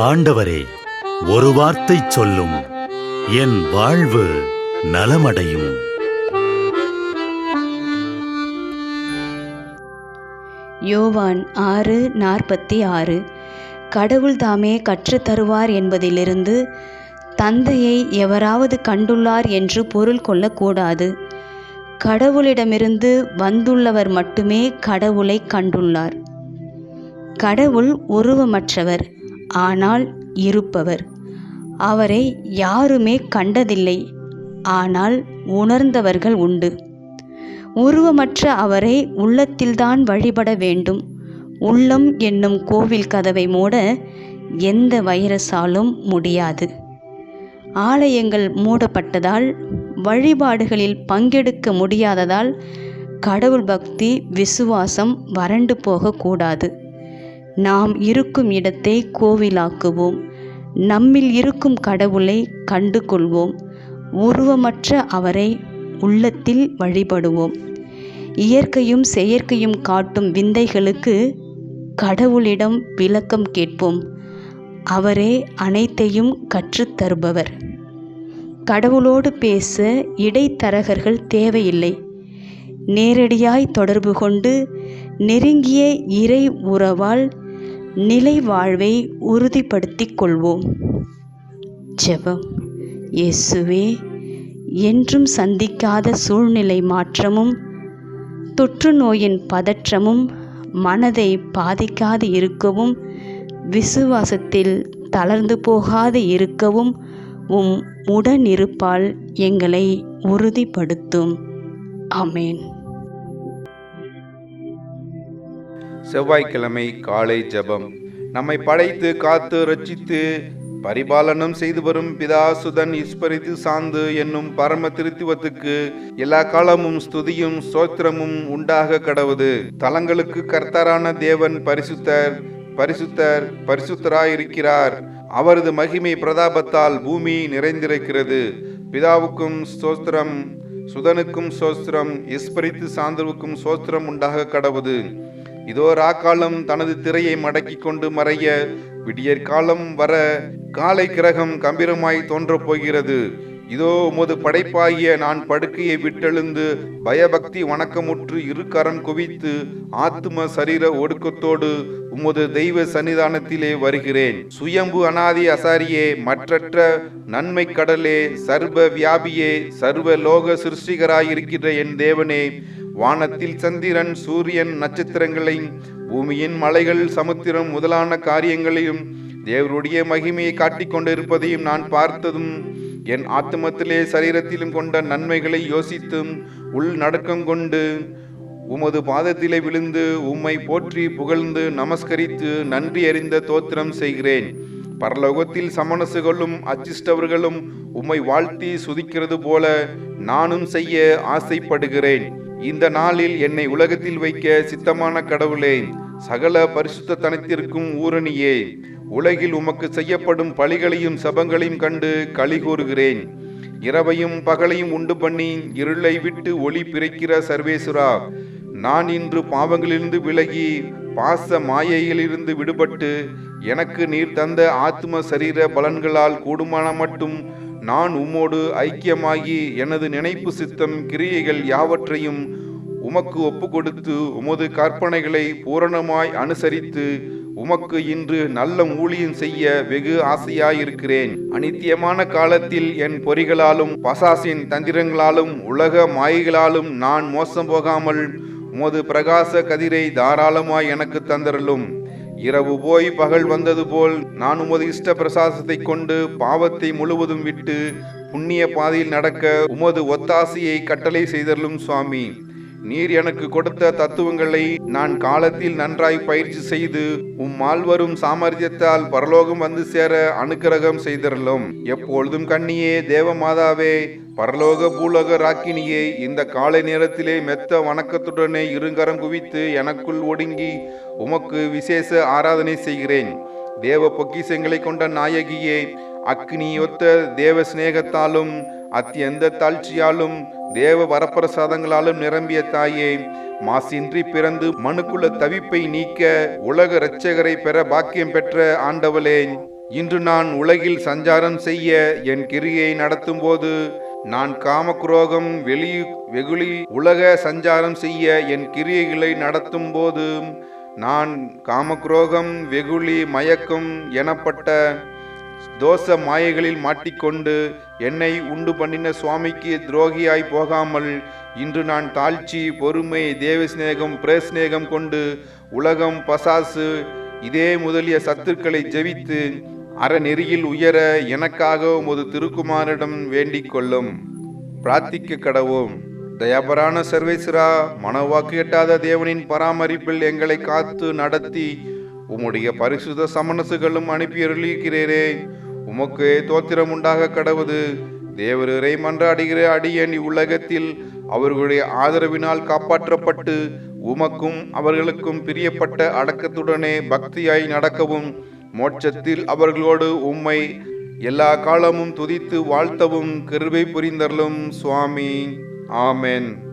ஆண்டவரே, ஒரு வார்த்தை சொல்லும், என் வாழ்வு நலமடையும். யோவான் 6:46. கடவுள் தாமே கற்றுத்தருவார் என்பதிலிருந்து தந்தையை எவராவது கண்டுள்ளார் என்று பொருள் கொள்ளக்கூடாது. கடவுளிடமிருந்து வந்துள்ளவர் மட்டுமே கடவுளை கண்டுள்ளார். கடவுள் உருவமற்றவர், ஆனால் இருப்பவர். அவரை யாருமே கண்டதில்லை, ஆனால் உணர்ந்தவர்கள் உண்டு. உருவமற்ற அவரை உள்ளத்தில்தான் வழிபட வேண்டும். உள்ளம் என்னும் கோவில் கதவை மூட எந்த வைரஸாலும் முடியாது. ஆலயங்கள் மூடப்பட்டதால், வழிபாடுகளில் பங்கெடுக்க முடியாததால் கடவுள் பக்தி விசுவாசம் வறண்டு போகக்கூடாது. நாம் இருக்கும் இடத்தை கோவிலாக்குவோம். நம்மில் இருக்கும் கடவுளை கண்டு கொள்வோம். உருவமற்ற அவரை உள்ளத்தில் வழிபடுவோம். இயற்கையும் செயற்கையும் காட்டும் விந்தைகளுக்கு கடவுளிடம் விளக்கம் கேட்போம். அவரே அனைத்தையும் கற்றுத்தருபவர். கடவுளோடு பேச இடைத்தரகர்கள் தேவையில்லை. நேரடியாய் தொடர்பு கொண்டு நெருங்கிய இறை உறவால் நிலை வாழ்வை உறுதிப்படுத்திக் கொள்வோம். ஜெபம். இயேசுவே, என்றும் சந்திக்காத சூழ்நிலை மாற்றமும் தொற்று நோயின் பதற்றமும் மனதை பாதிக்காது இருக்கவும், விசுவாசத்தில் தளர்ந்து போகாது இருக்கவும் உம் உடனிருப்பால் எங்களை உறுதிப்படுத்தும். ஆமேன். செவ்வாய்க்கிழமை காலை ஜெபம். நம்மை படைத்து காத்து ரட்சித்து பரிபாலனம் செய்து வரும் பிதா சுதன் இஸ்பரித்து சாந்து என்னும் பரம திருத்துவத்துக்கு எல்லா காலமும் ஸ்துதியும் ஸ்தோத்திரமும் உண்டாக கடவுது. தலங்களுக்கு கர்த்தரான தேவன் பரிசுத்தர் பரிசுத்தர் பரிசுத்தராயிருக்கிறார். அவரது மகிமை பிரதாபத்தால் பூமி நிறைந்திருக்கிறது. பிதாவுக்கும் ஸ்தோத்திரம், சுதனுக்கும் ஸ்தோத்திரம், இஸ்பரித்து சாந்தருவுக்கும் ஸ்தோத்திரம் உண்டாக கடவுது. இதோ ராக்காலம் தனது திரையை மடக்கி கொண்டு மறைய, விடியற்காலம் வர காலை கிரகம் கம்பீரமாய் தோன்றப் போகிறது. இதோ உமது படைப்பாகிய நான் படுக்கையை விட்டெழுந்து பயபக்தி வணக்கமுற்று இரு கரம் குவித்து ஆத்தும சரீர ஒடுக்கத்தோடு உமது தெய்வ சன்னிதானத்திலே வருகிறேன். சுயம்பு அனாதி அசாரியே, மற்றற்ற நன்மை கடலே, சர்வ வியாபியே, சர்வ லோக சிருஷ்டிகராயிருக்கிற என் தேவனே, வானத்தில் சந்திரன் சூரியன் நட்சத்திரங்களையும் பூமியின் மலைகள் சமுத்திரம் முதலான காரியங்களையும் தேவருடைய மகிமையை காட்டிக் கொண்டிருப்பதையும் நான் பார்த்ததும், என் ஆத்துமத்திலே சரீரத்திலும் கொண்ட நன்மைகளை யோசித்தும் உள் நடுக்கம் கொண்டு உமது பாதத்திலே விழுந்து உம்மை போற்றி புகழ்ந்து நமஸ்கரித்து நன்றி அறிந்த தோத்திரம் செய்கிறேன். பரலோகத்தில் சமணசுகளும் அச்சிஷ்டவர்களும் உம்மை வாழ்த்தி சுதிக்கிறது போல நானும் செய்ய ஆசைப்படுகிறேன். இந்த நாளில் என்னை உலகத்தில் வைக்க சித்தமான கடவுளே, சகல பரிசுத்த தனத்திற்கும் ஊரணியே, உலகில் உமக்கு செய்யப்படும் பழிகளையும் சபங்களையும் கண்டு களி கூறுகிறேன். இரவையும் பகலையும் உண்டு பண்ணி இருளை விட்டு ஒளி பிறக்கிற சர்வேசுரா, நான் இன்று பாவங்களிலிருந்து விலகி பாச மாயைகளிலிருந்து விடுபட்டு எனக்கு நீர் தந்த ஆத்ம சரீர பலன்களால் கூடுமான மட்டும் நான் உம்மோடு ஐக்கியமாகி எனது நினைப்பு சித்தம் கிரியைகள் யாவற்றையும் உமக்கு ஒப்பு கொடுத்து உமது கற்பனைகளை பூரணமாய் அனுசரித்து உமக்கு இன்று நல்ல ஊழியம் செய்ய வெகு ஆசையாயிருக்கிறேன். அனித்தியமான காலத்தில் என் பொறிகளாலும் பசாசின் தந்திரங்களாலும் உலக மாயைகளாலும் நான் மோசம் போகாமல் உமது பிரகாச கதிரை தாராளமாய் எனக்கு தந்தரலும். இரவு போய் பகல் வந்தது போல் நான் உமது இஷ்ட பிரசாசத்தை கொண்டு பாவத்தை முழுவதும் விட்டு புண்ணிய பாதையில் நடக்க உமது ஒத்தாசையை கட்டளை செய்தருளும் சுவாமி. நீர் எனக்கு கொடுத்த தத்துவங்களை நான் காலத்தில் நன்றாய் பயிற்சி செய்து உம்மால் வரும் சாமர்த்தியத்தால் பரலோகம் வந்து சேர அனுக்கிரகம் செய்தருளும். எப்பொழுதும் கண்ணியே, தேவமாதாவே, பரலோக பூலோக ராக்கினியே, இந்த காலை நேரத்திலே மெத்த வணக்கத்துடனே இருங்கரம் குவித்து எனக்குள் ஒடுங்கி உமக்கு விசேஷ ஆராதனை செய்கிறேன். தேவ பொக்கிஷங்களை கொண்ட நாயகியே, அக்னியொத்த தேவ சிநேகத்தாலும் அத்தியந்த தாழ்ச்சியாலும் தேவ வரப்பிரசாதங்களாலும் நிரம்பிய தாயே, மாசின்றி பிறந்து மனுக்குல தவிப்பை நீக்க உலக இரட்சகரை பெற பாக்கியம் பெற்ற ஆண்டவளே, இன்று நான் உலகில் சஞ்சாரம் செய்ய என் கிரியை நடத்தும்போது நான் காமக்ரோகம் வெகுளி உலக சஞ்சாரம் செய்ய என் கிரியைகளை நடத்தும் போது நான் காமக்ரோகம் வெகுளி மயக்கம் எனப்பட்ட தோஷ மாயைகளில் மாட்டிக்கொண்டு என்னை உண்டு பண்ணின சுவாமிக்கு துரோகியாய் போகாமல் இன்று நான் தாழ்ச்சி, பொறுமை, தேவஸ்நேகம், பிரேஸ்நேகம் கொண்டு உலகம், பசாசு இதே முதலிய சத்துக்களை ஜெபித்து அறநெறியில் உயர எனக்காக உமது திருக்குமாரிடம் வேண்டிக் கொள்ளும். பிரார்த்திக்க கடவோம். தயாபரான சர்வேஸ்வரா, மனவாக்கு எட்டாத தேவனின் பராமரிப்பில் எங்களை காத்து நடத்தி உம்முடைய பரிசுத்த சமணசுகளும் அனுப்பியிருக்கிறீரே, உமக்கு தோத்திரம் உண்டாக கடவுது. தேவரரை மன்றாடுகிற அடியேன் இவ்வுலகத்தில் அவர்களுடைய ஆதரவினால் காப்பாற்றப்பட்டு உமக்கும் அவர்களுக்கும் பிரியப்பட்ட அடக்கத்துடனே பக்தியாய் நடக்கவும், மோட்சத்தில் அவர்களோடு உம்மை எல்லா காலமும் துதித்து வாழ்த்தவும் கிருபை புரிந்தருளும் சுவாமி. ஆமென்.